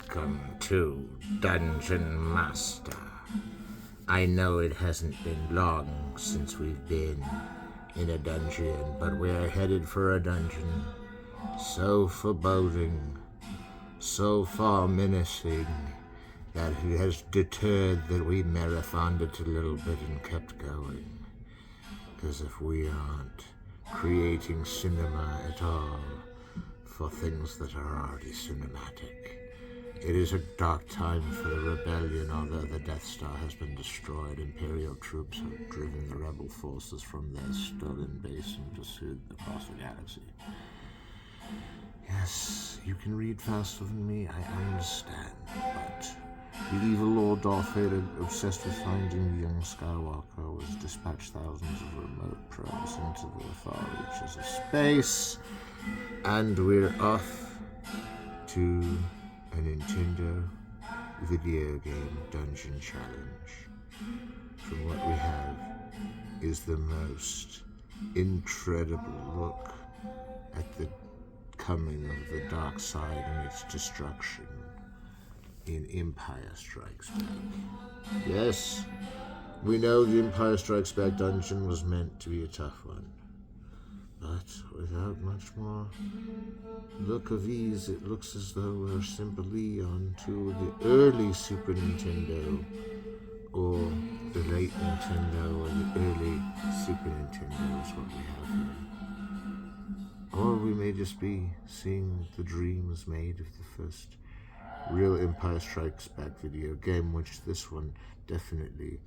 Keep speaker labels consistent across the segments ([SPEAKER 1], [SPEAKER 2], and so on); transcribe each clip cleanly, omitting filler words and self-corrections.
[SPEAKER 1] Welcome to Dungeon Master. I know it hasn't been long since we've been in a dungeon, but we're headed for a dungeon so foreboding, so far menacing, that it has deterred that we marathoned it a little bit and kept going. Because if we aren't creating cinema at all for things that are already cinematic, it is a dark time for the rebellion. Although the Death Star has been destroyed, Imperial troops have driven the rebel forces from their stolen base and pursued across the galaxy. Yes, you can read faster than me, I understand, but the evil Lord Darth Vader, obsessed with finding the young Skywalker, has dispatched thousands of remote probes into the far reaches of space, and we're off to a Nintendo video game dungeon challenge. From what we have is the most incredible look at the coming of the dark side and its destruction in Empire Strikes Back. Yes, we know the Empire Strikes Back dungeon was meant to be a tough one, but without much more look of ease, it looks as though we're simply onto the early Super Nintendo, or the late Nintendo, or the early Super Nintendo is what we have here. Or we may just be seeing the dreams made of the first real Empire Strikes Back video game, which this one definitely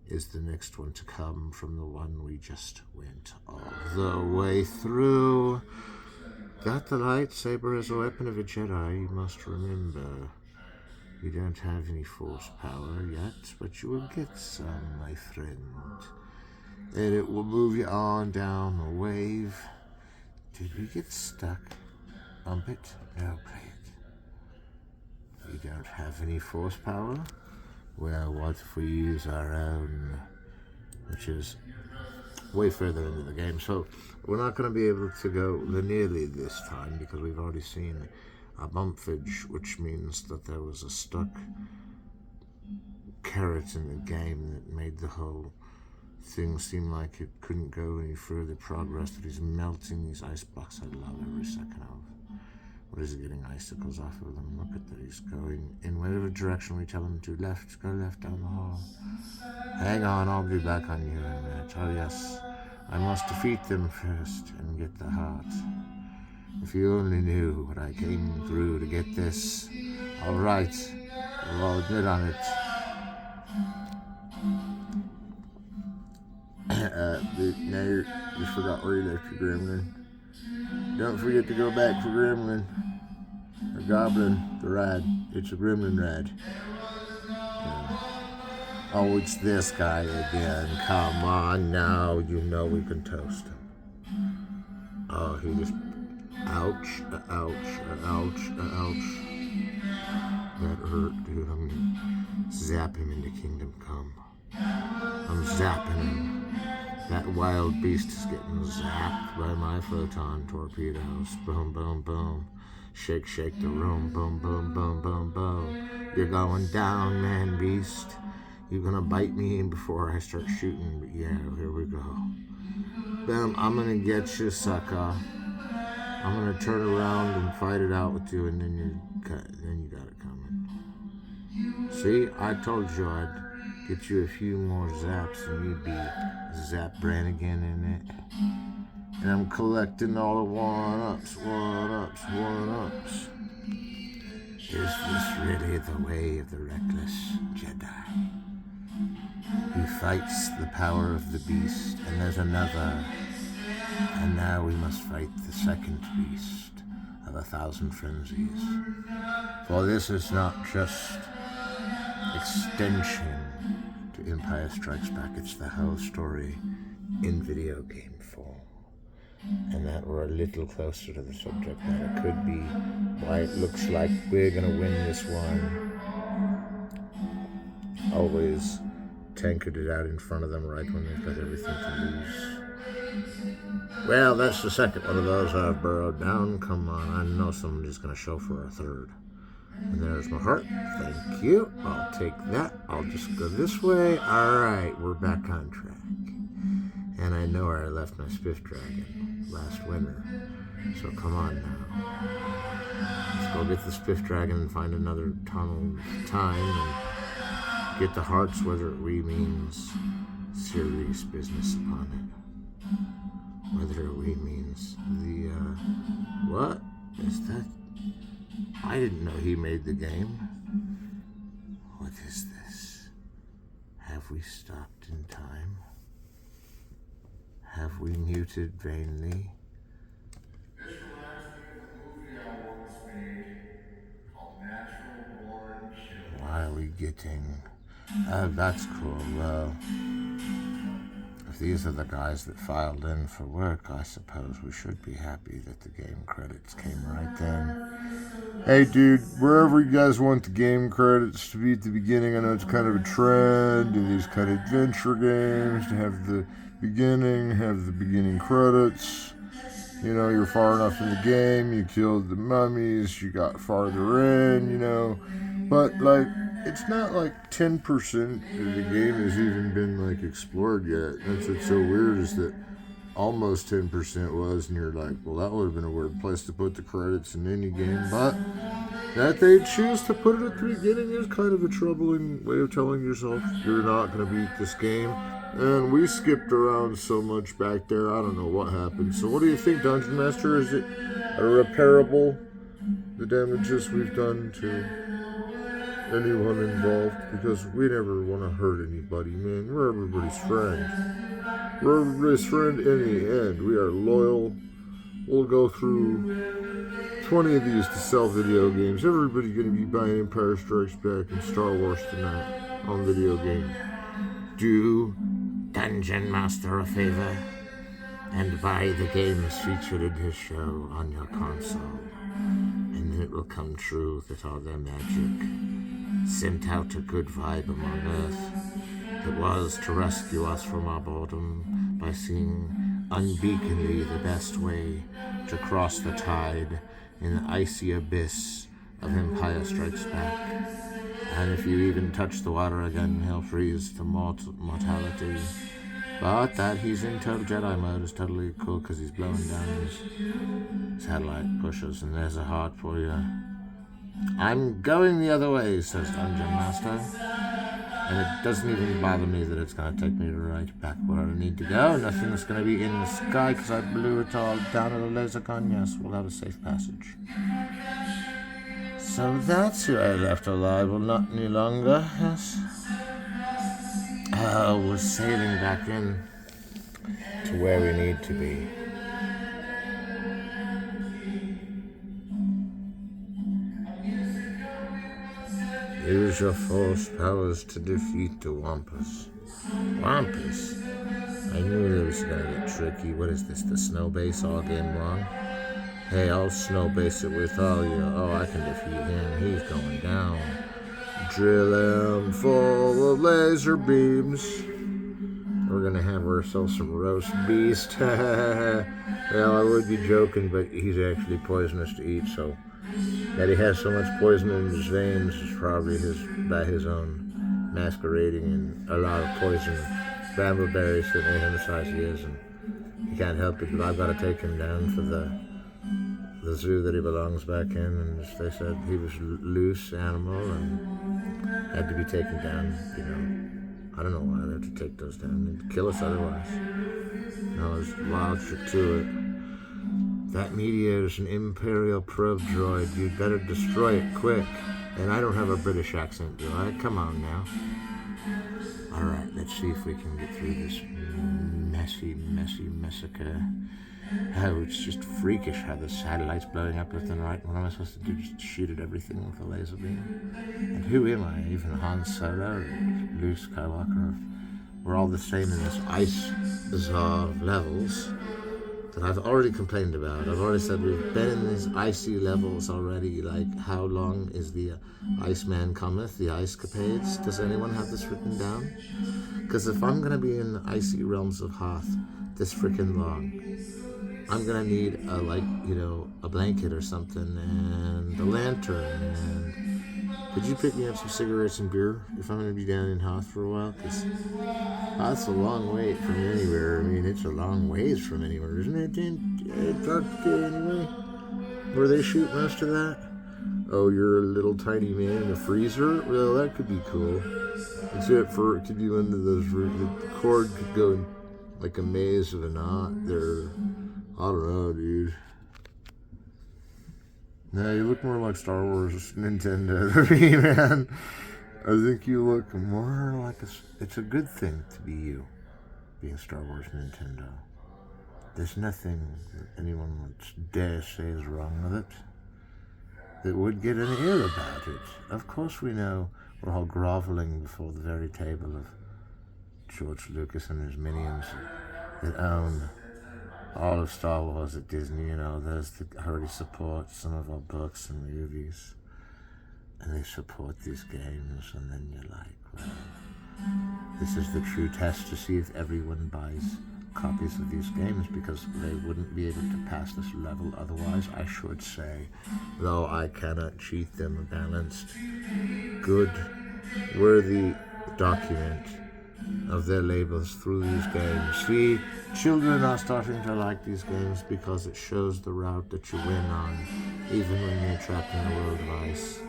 [SPEAKER 1] is the next one to come from the one we just went all the way through. Got the lightsaber as a weapon of a Jedi, you must remember. You don't have any force power yet, but you will get some, my friend. And it will move you on down a wave. Did we get stuck? Bump it? No, play it. We don't have any force power? Well, what if we use our own, which is way further into the game. So we're not going to be able to go linearly this time because we've already seen a bumpage, which means that there was a stuck carrot in the game that made the whole thing seem like it couldn't go any further progress, that he's melting these ice blocks I love every second of. What is he getting icicles off of them? Look at that, he's going in whatever direction we tell him to. Left, go left down the hall. Hang on, I'll be back on you in a minute. Oh yes, I must defeat them first and get the heart. If you only knew what I came through to get this. Alright, we'll all admit on it. Now you forgot where you left your gremlin. Don't forget to go back for gremlin. A goblin, the rad. It's a gremlin rad. Yeah. Oh, it's this guy again. Come on now, you know we can toast him. Oh, he just... Ouch, ouch, ouch, ouch. That hurt, dude. I'm gonna zap him into Kingdom Come. I'm zapping him. That wild beast is getting zapped by my photon torpedoes. Boom, boom, boom. Shake, shake the room. Boom, boom, boom, boom, boom. You're going down, man, beast. You're gonna bite me before I start shooting. But yeah, here we go. Boom, I'm gonna get you, sucker. I'm gonna turn around and fight it out with you, and then you got it coming. See, I told you I'd get you a few more zaps, and you'd be Zap Brannigan in it. And I'm collecting all the one-ups, one-ups, one-ups. Is this really the way of the reckless Jedi? He fights the power of the beast, and there's another. And now we must fight the second beast of 1,000 frenzies. For this is not just extension to Empire Strikes Back, it's the whole story in video game form. And that we're a little closer to the subject matter could be why it looks like we're gonna win this one. Always tankered it out in front of them right when they've got everything to lose. Well, that's the second one of those I've burrowed down. Come on, I know somebody's going to show for a third. And there's my heart. Thank you. I'll take that. I'll just go this way. Alright, we're back on track. And I know where I left my Spiff Dragon last winter. So come on now. Let's go get the Spiff Dragon and find another tunnel time and get the hearts, whether it means serious business upon it. Whether it means the, what is that? I didn't know he made the game. What is this? Have we stopped in time? Have we muted vainly?
[SPEAKER 2] This reminds me of a movie I once made called Natural Born Killers.
[SPEAKER 1] Why are we getting... that's cool. Well, if these are the guys that filed in for work, I suppose we should be happy that the game credits came right then. Hey dude, wherever you guys want the game credits to be at the beginning, I know it's kind of a trend in these kind of adventure games to have the beginning credits. You know, you're far enough in the game, you killed the mummies, you got farther in, you know. But, like, it's not like 10% of the game has even been, like, explored yet. That's what's so weird is that almost 10% was, and you're like, well, that would have been a weird place to put the credits in any game. But that they choose to put it at the beginning is kind of a troubling way of telling yourself you're not going to beat this game. And we skipped around so much back there, I don't know what happened. So what do you think, Dungeon Master? Is it irreparable, the damages we've done to anyone involved? Because we never want to hurt anybody, man. We're everybody's friend. We're everybody's friend in the end. We are loyal. We'll go through 20 of these to sell video games. Everybody's going to be buying Empire Strikes Back and Star Wars tonight on video game. Do Dungeon Master a favor and buy the games featured in his show on your console. And then it will come true that all their magic sent out a good vibe among Earth. It was to rescue us from our boredom by seeing unbeaconly the best way to cross the tide in the icy abyss of Empire Strikes Back. And if you even touch the water again, he'll freeze to mortality. But that he's in total Jedi mode is totally cool because he's blowing down his satellite pushes, and there's a heart for you. I'm going the other way, says Dungeon Master. And it doesn't even bother me that it's going to take me right back where I need to go. Nothing's going to be in the sky because I blew it all down at a laser gun. Yes, we'll have a safe passage. So that's who I left alive. Well, not any longer, yes. We're sailing back in to where we need to be. Use your force powers to defeat the Wampus. Wampus? I knew it was gonna get tricky. What is this, the snow base all game long? Hey, I'll snow base it with all you. Oh, I can defeat him. He's going down. Drill him full of laser beams. We're gonna have ourselves some roast beast. Well, I would be joking, but he's actually poisonous to eat, so that he has so much poison in his veins is probably by his own masquerading in a lot of poison brambleberries that made him the size he is, and he can't help it, but I've got to take him down for the zoo that he belongs back in, and as they said, he was a loose animal and had to be taken down, you know. I don't know why they have to take those down. They'd kill us otherwise. No, there's logic to it. That mediator's an Imperial probe droid. You'd better destroy it quick. And I don't have a British accent, do I? Come on now. Alright, let's see if we can get through this messy massacre. Oh, it's just freakish how the satellite's blowing up left and right. What am I supposed to do? Just shoot at everything with a laser beam? And who am I? Even Han Solo or Luke Skywalker? We're all the same in this ice bizarre levels that I've already complained about. I've already said we've been in these icy levels already. Like, how long is the Iceman Cometh, the Ice Capades? Does anyone have this written down? Because if I'm going to be in the icy realms of Hoth this freaking long, I'm going to need a blanket or something, and a lantern, and Could you pick me up some cigarettes and beer if I'm going to be down in Hoth for a while? Because Hoth's a long way from anywhere. I mean, it's a long ways from anywhere, isn't it, Antarctica anyway? Where they shoot most of that? Oh, you're a little tiny man in a freezer? Well, that could be cool. Except for it could be one of those, the cord could go in like a maze of a knot. I don't know, dude. No, you look more like Star Wars Nintendo to me, man. I think you look more like it's a good thing to be you, being Star Wars Nintendo. There's nothing that anyone would dare say is wrong with it that would get an ear about it. Of course we know we're all groveling before the very table of George Lucas and his minions that own all of Star Wars at Disney, those that already support some of our books and movies. And they support these games, and then you're like, well, this is the true test to see if everyone buys copies of these games, because they wouldn't be able to pass this level otherwise. I should say, though I cannot cheat them, a balanced, good, worthy document of their labels through these games. See, children are starting to like these games because it shows the route that you win on, even when you're trapped in a world of ice.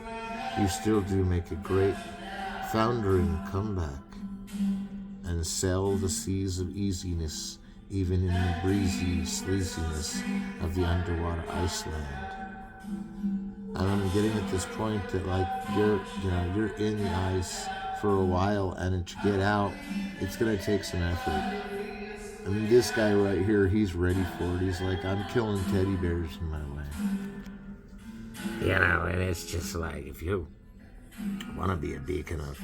[SPEAKER 1] You still do make a great foundering comeback and sail the seas of easiness, even in the breezy sleaziness of the underwater Iceland. And I'm getting at this point that, like, you're in the ice for a while, and to get out, it's gonna take some effort. I mean, this guy right here, he's ready for it. He's like, I'm killing teddy bears in my way. And it's just like, if you want to be a beacon of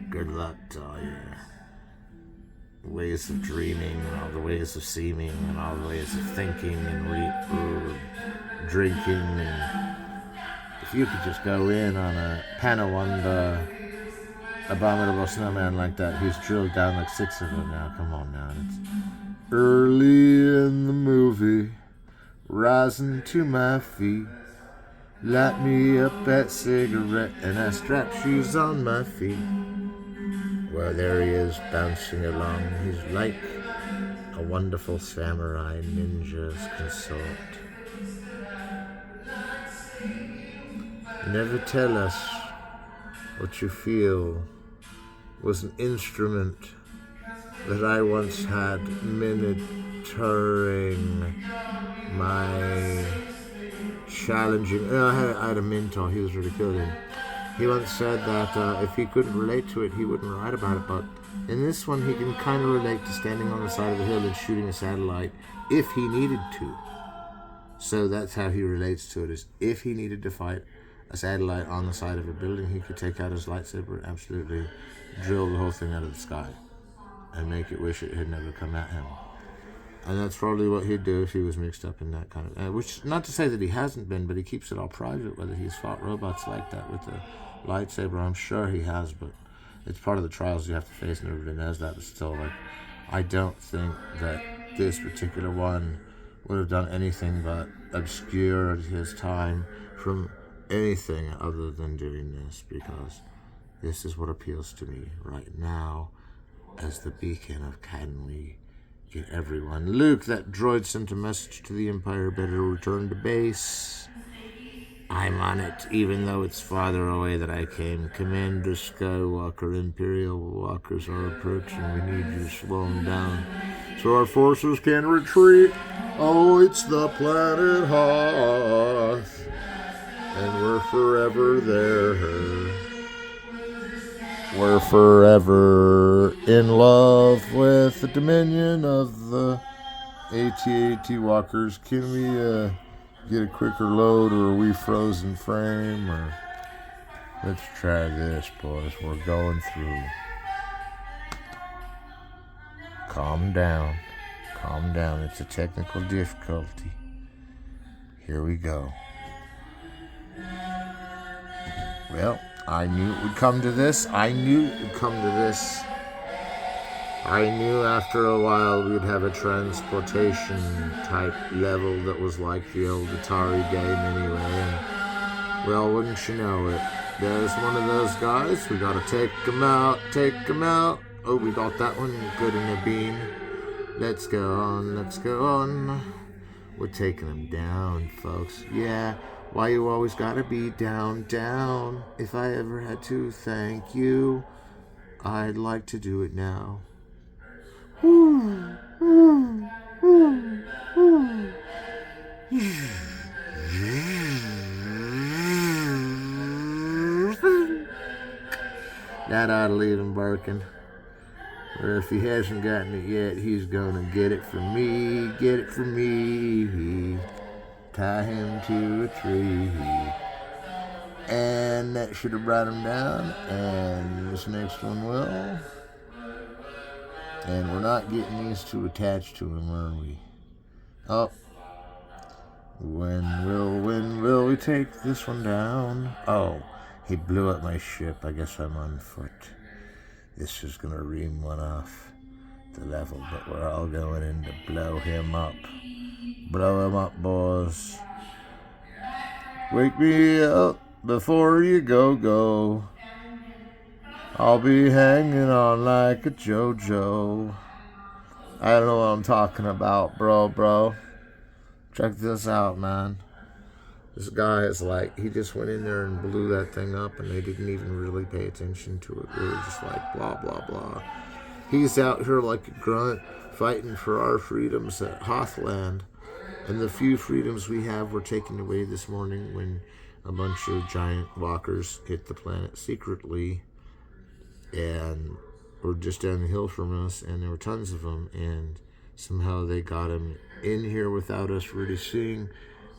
[SPEAKER 1] good luck to all your ways of dreaming and all the ways of seeming and all the ways of thinking and drinking, and if you could just go in on a Panawanda abominable snowman like that, he's drilled down like 6 of them now. Come on now. It's early in the movie, rising to my feet. Light me up that cigarette and I strap shoes on my feet. Well, there he is, bouncing along. He's like a wonderful samurai ninja's consort. Never tell us what you feel was an instrument that I once had minotaring my challenging. I had a mentor. He was really good. And he once said that if he couldn't relate to it, he wouldn't write about it. But in this one, he can kind of relate to standing on the side of a hill and shooting a satellite if he needed to. So that's how he relates to it, is if he needed to fight a satellite on the side of a building, he could take out his lightsaber and absolutely drill the whole thing out of the sky and make it wish it had never come at him. And that's probably what he'd do if he was mixed up in that kind of... which, not to say that he hasn't been, but he keeps it all private, whether he's fought robots like that with a lightsaber. I'm sure he has, but it's part of the trials you have to face, and everybody knows that. But still, like, I don't think that this particular one would have done anything but obscure his time from anything other than doing this, because this is what appeals to me right now as the beacon of, can we get everyone? Luke, that droid sent a message to the Empire, better return to base. I'm on it, even though it's farther away than I came. Commander Skywalker, Imperial walkers are approaching. We need you to slow them down so our forces can retreat. Oh, it's the planet Hoth, and we're forever there. We're forever in love with the dominion of the AT-AT walkers. Can we get a quicker load, or are we frozen frame? Or let's try this, boys. We're going through. Calm down. Calm down. It's a technical difficulty. Here we go. Well, I knew it would come to this. I knew after a while we'd have a transportation type level that was like the old Atari game anyway. And, well, wouldn't you know it, There's one of those guys. We gotta take him out, take him out. Oh, we got that one good in a bean. Let's go on, let's go on. We're taking him down, folks. Yeah, why you always gotta be down, down. If I ever had to thank you, I'd like to do it now. That ought to leave him barking. Or if he hasn't gotten it yet, he's gonna get it from me, get it from me. Tie him to a tree. And that should have brought him down, and this next one will. And we're not getting these two attached to him, are we? Oh. When will we take this one down? Oh, he blew up my ship. I guess I'm on foot. This is gonna ream one off the level, but we're all going in to blow him up. Blow him up, boys. Wake me up before you go. I'll be hanging on like a JoJo. I don't know what I'm talking about, bro. Check this out, man. This guy is like, he just went in there and blew that thing up, and they didn't even really pay attention to it. They were just like, blah, blah, blah. He's out here like a grunt, fighting for our freedoms at Hothland. And the few freedoms we have were taken away this morning when a bunch of giant walkers hit the planet secretly and were just down the hill from us, and there were tons of them, and somehow they got them in here without us really seeing.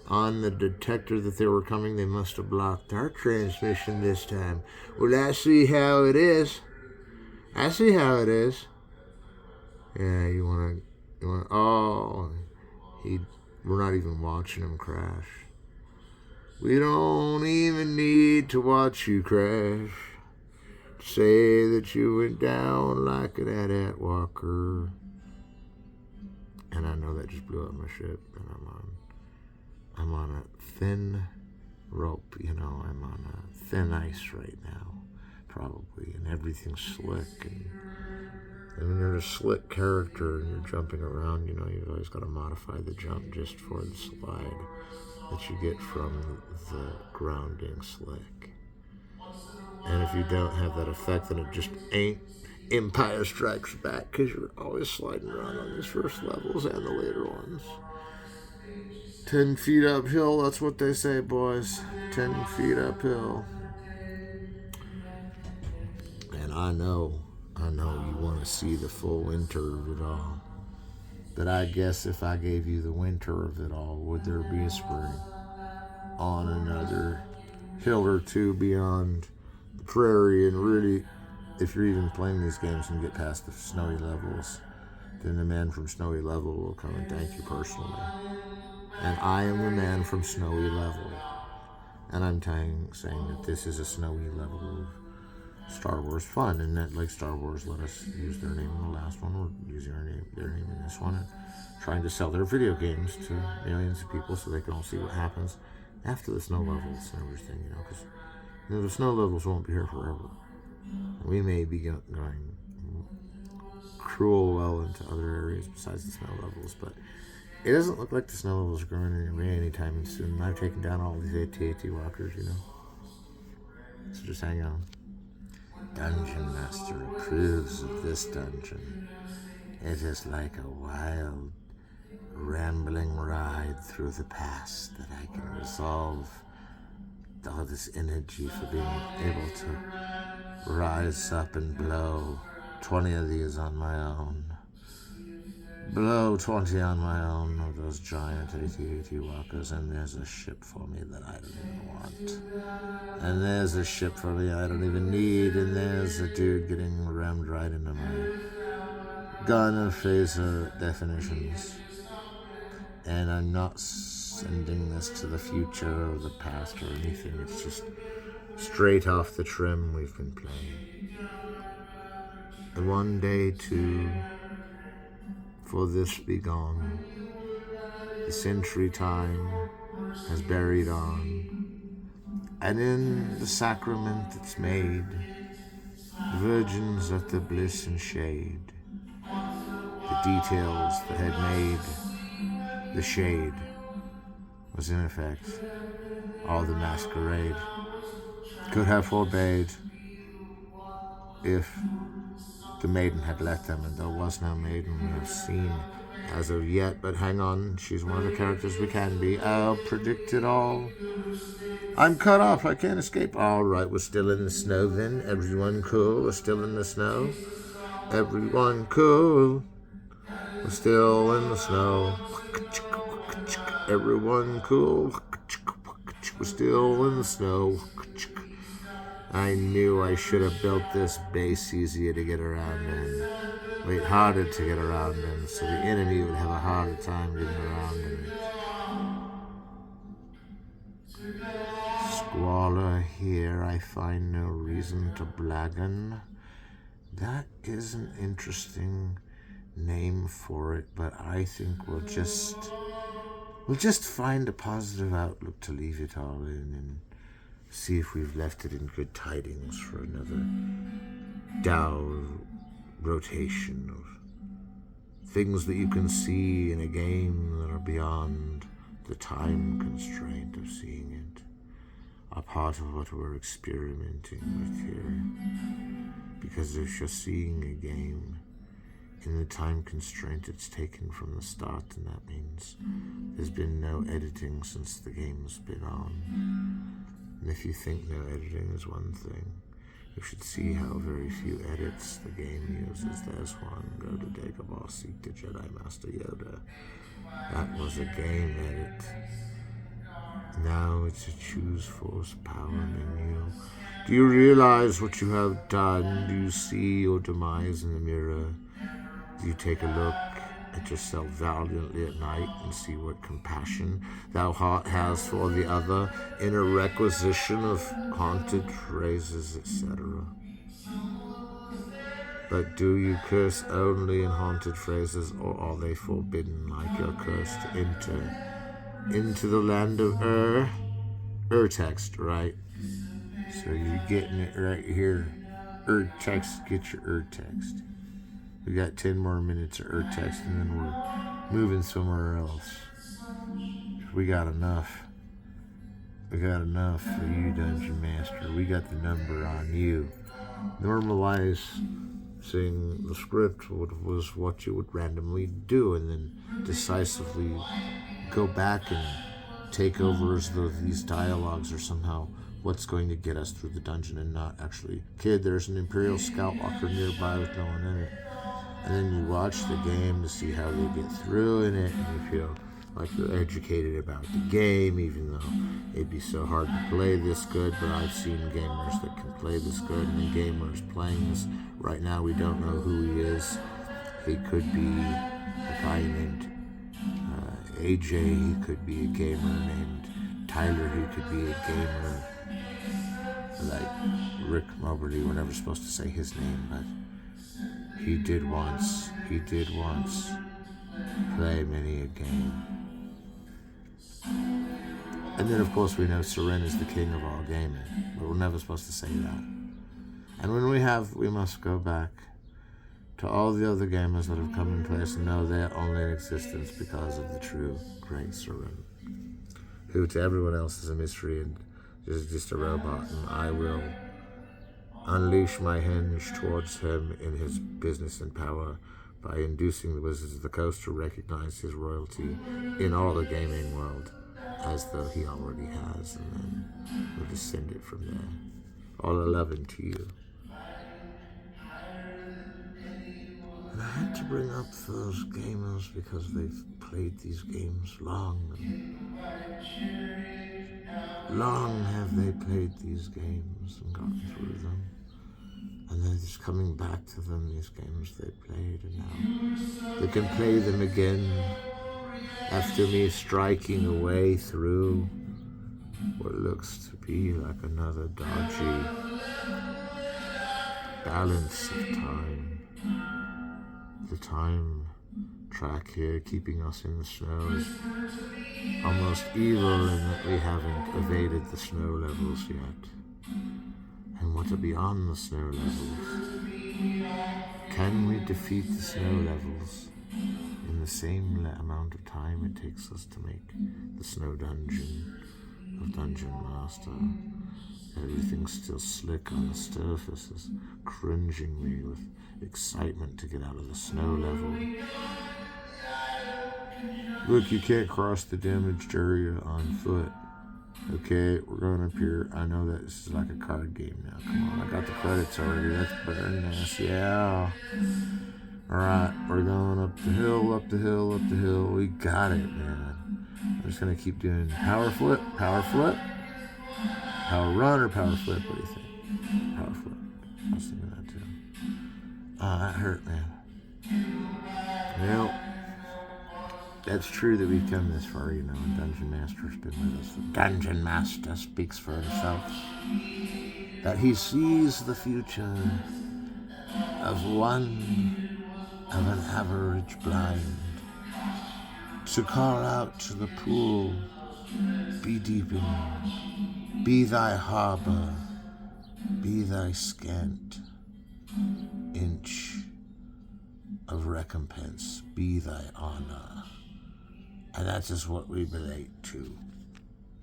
[SPEAKER 1] On the detector that they were coming, they must have blocked our transmission this time. Well, I see how it is. Yeah, you wanna, oh, we're not even watching him crash. We don't even need to watch you crash. Say that you went down like an AT-AT walker. And I know that just blew up my ship, and I'm on a thin rope, I'm on a thin ice right now, probably, and everything's slick, and when you're a slick character and you're jumping around, you've always got to modify the jump just for the slide that you get from the grounding slick. And if you don't have that effect, then it just ain't Empire Strikes Back, because you're always sliding around on these first levels and the later ones. 10 feet uphill, that's what they say, boys. 10 feet uphill. And I know you want to see the full winter of it all. But I guess if I gave you the winter of it all, would there be a spring on another hill or two beyond the prairie? And really, if you're even playing these games and get past the snowy levels, then the man from Snowy Level will come and thank you personally. And I am the man from Snowy Level. And I'm saying that this is a snowy level of Star Wars fun, and that, like, Star Wars let us use their name in the last one, we're using their name in this one, and trying to sell their video games to millions of people so they can all see what happens after the snow levels and everything, because the snow levels won't be here forever. We may be going cruel well into other areas besides the snow levels, but it doesn't look like the snow levels are going anywhere anytime soon. I've taken down all these AT-AT walkers, so just hang on. Dungeon Master approves of this dungeon. It is like a wild, rambling ride through the past that I can resolve all this energy for being able to rise up and blow 20 of these on my own. Blow 20 on my own of those giant AT-AT walkers, and there's a ship for me that I don't even want. And there's a ship for me I don't even need, and there's a dude getting rammed right into my gun and phaser definitions. And I'm not sending this to the future or the past or anything. It's just straight off the trim we've been playing. And one day, too, for this be gone. The century time has buried on, And in the sacrament that's made, the virgins at the bliss and shade, the details that had made the shade was in effect all the masquerade could have forbade if the maiden had let them, and there was no maiden we have seen as of yet. But hang on, she's one of the characters we can be. I'll predict it all. I'm cut off, I can't escape. All right, we're still in the snow then. Everyone cool, we're still in the snow. Everyone cool, we're still in the snow. Everyone cool, we're still in the snow. I knew I should have built this base easier to get around in. Wait, harder to get around in, so the enemy would have a harder time getting around in it. Squalor here, I find no reason to blacken. That is an interesting name for it, but I think we'll just find a positive outlook to leave it all in and see if we've left it in good tidings for another Dow rotation of things that you can see in a game that are beyond the time constraint of seeing it, are part of what we're experimenting with here. Because if you're seeing a game in the time constraint it's taken from the start, and that means there's been no editing since the game's been on. And if you think no editing is one thing, you should see how very few edits the game uses. There's one, go to Dagobah, seek the Jedi Master Yoda. That was a game edit. Now it's a choose force power menu. Do you realize what you have done? Do you see your demise in the mirror? Do you take a look at yourself valiantly at night and see what compassion thou heart has for the other in a requisition of haunted phrases, etc.? But do you curse only in haunted phrases, or are they forbidden like your curse to enter into the land of text, right? So you're getting it right here. Text, get your text. We got 10 more minutes of text, and then we're moving somewhere else. We got enough. We got enough for you, Dungeon Master. We got the number on you. Normalize seeing the script was what you would randomly do, and then decisively go back and take over as though these dialogues are somehow what's going to get us through the dungeon, and not actually, kid, there's an Imperial Scout Walker nearby with no one in it. And then you watch the game to see how they get through in it, and you feel like you're educated about the game, even though it'd be so hard to play this good. But I've seen gamers that can play this good, and the gamers playing this right now, we don't know who he is. He could be a guy named AJ, he could be a gamer named Tyler, he could be a gamer like Rick Moberly. We're never supposed to say his name, but he did once play many a game. And then of course we know Seren is the king of all gaming, but we're never supposed to say that. And when we must go back to all the other gamers that have come in place and know they're only in existence because of the true great Seren, who to everyone else is a mystery and is just a robot, and I will unleash my hinge towards him in his business and power by inducing the Wizards of the Coast to recognize his royalty in all the gaming world, as though he already has, and then we'll descend it from there. All 11 to you. And I had to bring up those gamers because they've played these games long. Long have they played these games and gotten through them. And they're just coming back to them, these games they played, and now they can play them again after me striking away through what looks to be like another dodgy balance of time. The time track here, keeping us in the snow, is almost evil in that we haven't evaded the snow levels yet. And what are beyond the snow levels? Can we defeat the snow levels in the same amount of time it takes us to make the snow dungeon of Dungeon Master? Everything's still slick on the surfaces, cringing me with excitement to get out of the snow level. Look, you can't cross the damaged area on foot. Okay, we're going up here. I know that this is like a card game now. Come on, I got the credits already. That's very nice. Yeah. Alright, we're going up the hill, up the hill, up the hill. We got it, man. I'm just going to keep doing power flip, power run, or power flip. What do you think? Power flip. I was thinking that too. Oh, that hurt, man. Well, that's true that we've come this far, you know, and Dungeon Master's been with us. The Dungeon Master speaks for himself. That he sees the future of an average blind. To call out to the pool, be deep in, be thy harbor, be thy scant inch of recompense, be thy honor. And that is what we relate to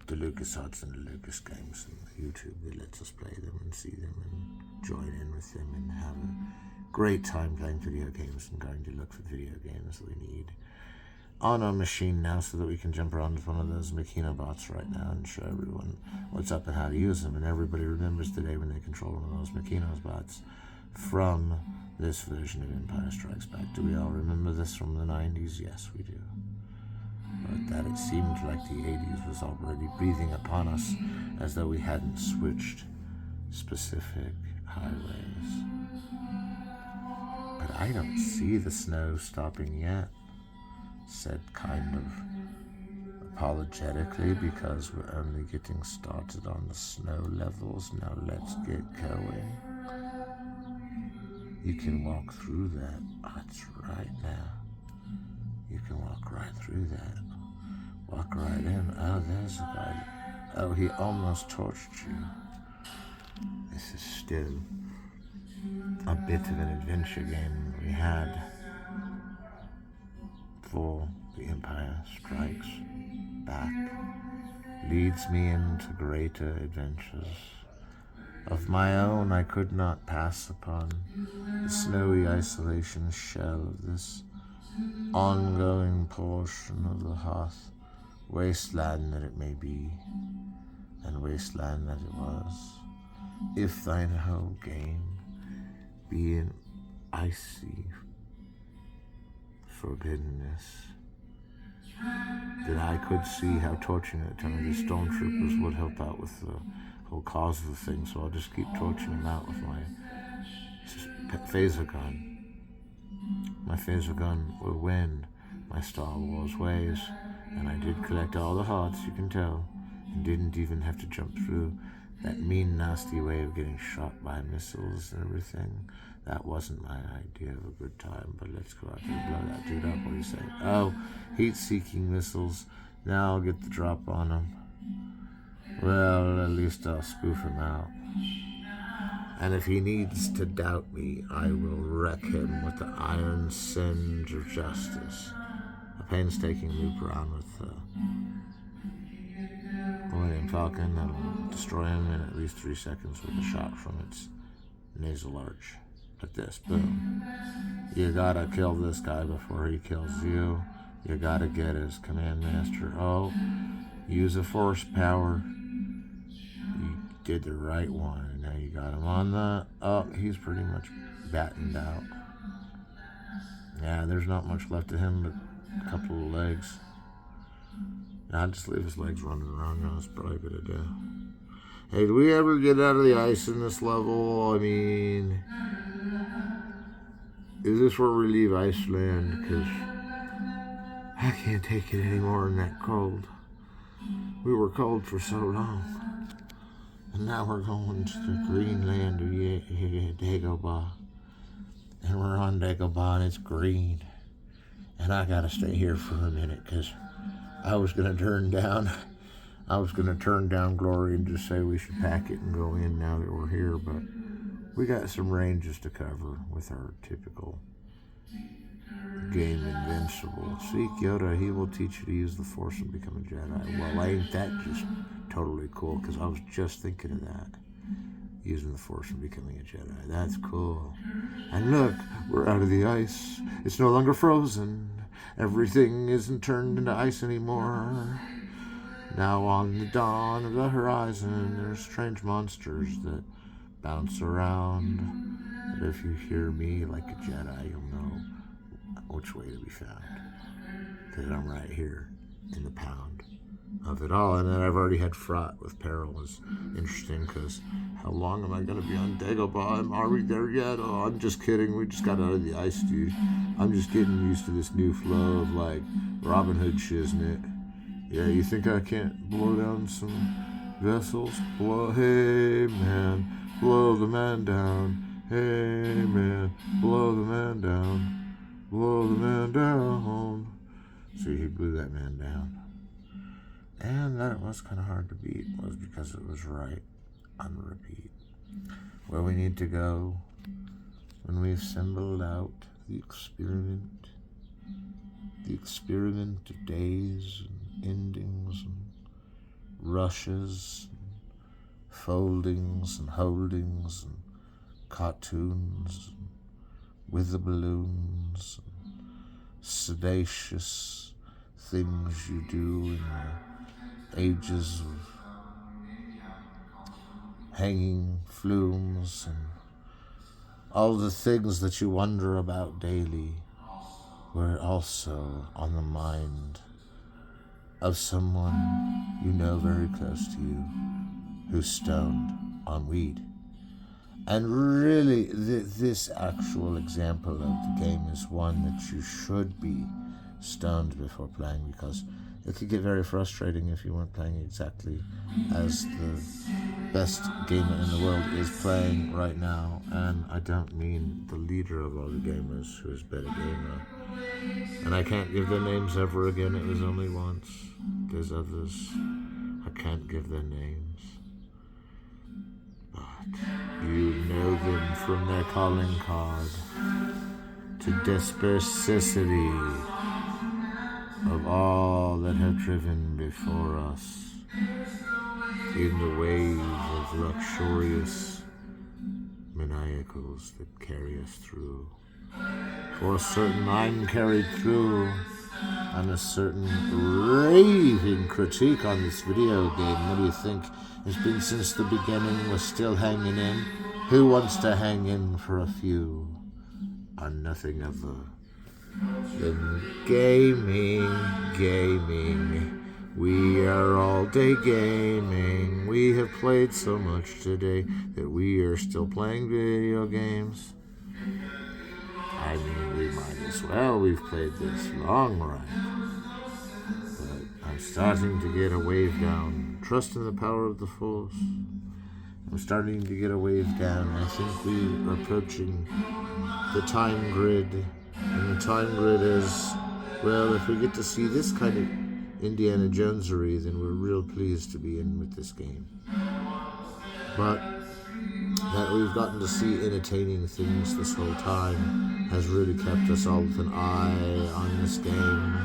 [SPEAKER 1] the LucasArts and the Lucas Games and YouTube that lets us play them and see them and join in with them and have a great time playing video games and going to look for video games that we need on our machine now so that we can jump around with one of those Makino bots right now and show everyone what's up and how to use them. And everybody remembers the day when they control one of those Makino's bots from this version of Empire Strikes Back. Do we all remember this from the 90s? Yes, we do. But that it seemed like the 80s was already breathing upon us as though we hadn't switched specific highways. But I don't see the snow stopping yet, said kind of apologetically, because we're only getting started on the snow levels. Now let's get going. You can walk through that. That's right now. You can walk right through that. Walk right in. Oh, there's a guy. Oh, he almost torched you. This is still a bit of an adventure game we had for The Empire Strikes Back. Leads me into greater adventures of my own. I could not pass upon the snowy isolation shell of this ongoing portion of the Hoth wasteland that it may be, and wasteland that it was, if thine whole game be in icy forbiddenness. That I could see how torching it to the stormtroopers would help out with the whole cause of the thing, so I'll just keep torching them out with my phaser gun. My phaser gun will win my Star Wars ways, and I did collect all the hearts, you can tell, and didn't even have to jump through that mean, nasty way of getting shot by missiles and everything. That wasn't my idea of a good time, but let's go out there and blow that dude up. What do you say? Oh, heat-seeking missiles. Now I'll get the drop on him. Well, at least I'll spoof him out. And if he needs to doubt me, I will wreck him with the iron singe of justice. A painstaking loop around with the Millennium Falcon that'll destroy him in at least 3 seconds with a shot from its nasal arch. Like this, boom. You gotta kill this guy before he kills you. You gotta get his command master. Oh, use a force power. You did the right one. Now you got him on the... Oh, he's pretty much battened out. Yeah, there's not much left of him but a couple of legs. I'll just leave his legs running around now. That's probably a good idea. Hey, do we ever get out of the ice in this level? I mean... Is this where we leave Iceland? Because I can't take it anymore in that cold. We were cold for so long. And now we're going to the green land of Dagobah. And we're on Dagobah and it's green. And I gotta stay here for a minute, because I was gonna turn down Glory and just say we should pack it and go in now that we're here, but we got some ranges to cover with our typical game Invincible. Seek Yoda, he will teach you to use the Force and become a Jedi. Well, ain't that just totally cool? Because I was just thinking of that. Using the Force and becoming a Jedi. That's cool. And look, we're out of the ice. It's no longer frozen. Everything isn't turned into ice anymore. Now on the dawn of the horizon, there's strange monsters that bounce around. But if you hear me like a Jedi, you'll know which way to be found. Because I'm right here in the pound of it all. And then I've already had fraught with peril. Is interesting, because how long am I going to be on Dagobah? Are we there yet? Oh, I'm just kidding. We just got out of the ice, dude. I'm just getting used to this new flow of like Robin Hood shiznit. Yeah, you think I can't blow down some vessels? Hey man, blow the man down. Hey man, blow the man down. Blow the man down. See, he blew that man down. And that was kind of hard to beat, was because it was right on repeat. Where we need to go when we've assembled out the experiment of days and endings and rushes and foldings and holdings and cartoons and with the balloons and sedacious things you do in the ages of hanging flumes and all the things that you wonder about daily were also on the mind of someone you know very close to you who's stoned on weed. And really, this actual example of the game is one that you should be stoned before playing, because it could get very frustrating if you weren't playing exactly as the best gamer in the world is playing right now. And I don't mean the leader of all the gamers, who is better gamer. And I can't give their names ever again. It was only once. There's others. I can't give their names. But you know them from their calling card to dispersicity of all that have driven before us in the wave of luxurious maniacals that carry us through. For certain I'm carried through, and a certain raving critique on this video game. What do you think? It's been since the beginning. We're still hanging in. Who wants to hang in for a few on nothing other than gaming? We are all day gaming. We have played so much today that we are still playing video games. I mean, we might as well. We've played this long run. But I'm starting to get a wave down. Trust in the power of the Force. I'm starting to get a wave down. I think we are approaching the time grid. And the time grid is, well, if we get to see this kind of Indiana Jonesery, then we're real pleased to be in with this game. But that we've gotten to see entertaining things this whole time has really kept us all with an eye on this game.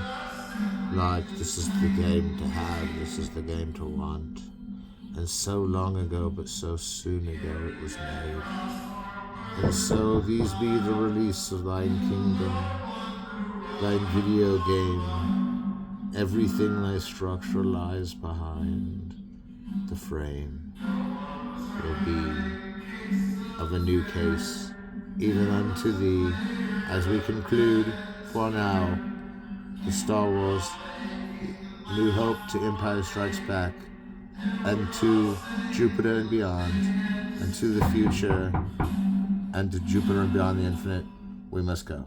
[SPEAKER 1] Like, this is the game to have, this is the game to want. And so long ago, but so soon ago, it was made. And so these be the release of thine kingdom, thine video game. Everything thy structure lies behind the frame will be of a new case, even unto thee, as we conclude for now the Star Wars New Hope to Empire Strikes Back, and to Jupiter and beyond, and to the future, and to Jupiter and beyond the infinite, we must go.